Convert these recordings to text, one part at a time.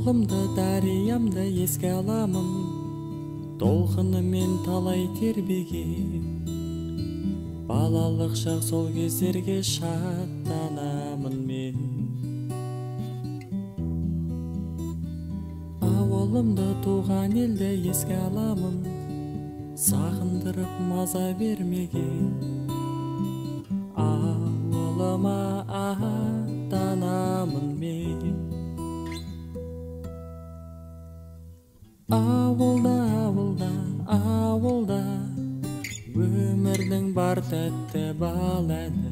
Ауылымды, дариямды еске аламын, толқынымен талай тербеген. Балалық шақ сол кездерге шаттанамын мен. Ауылымды, туған елді еске аламын, сағындырып маза бермеген. Ауылыма аттанамын мен. Ауылда, ауылда, ауылда, өмірдің бар тәтті бал әні.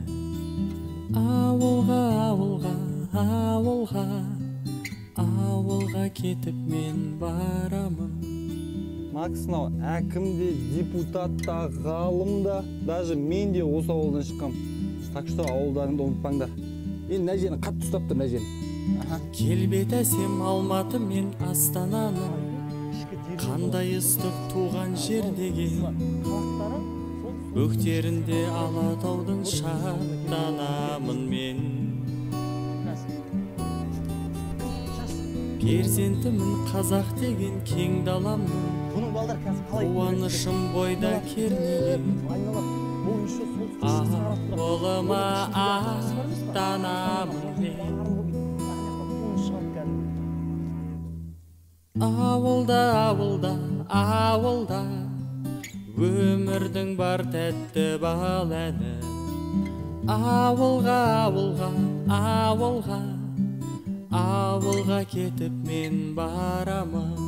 Ауылға, ауылға, ауылға, ауылға кетіп мен барамын. Максынау әкім де, депутат та, ғалым да, даже мен де осы ауылдан шыққам. Так что ауылдарыңды ұмытпаңдар. Мына жерін қатты ұстап тұр, мына жерін. Келбет әсем Алматы мен Астананың, қандай ыстық туған жер деген. Бөктерінде Алатаудың шаттанамын мен. Перзентімін қазақ деген кең даламның, қуанышым бойда кернеген. Ауылыма аттанамын мен. Ауылда, ауылда, ауылда, өмірдің бар тәтті бал әні. Ауылға, ауылға, ауылға, ауылға кетіп мен барамын.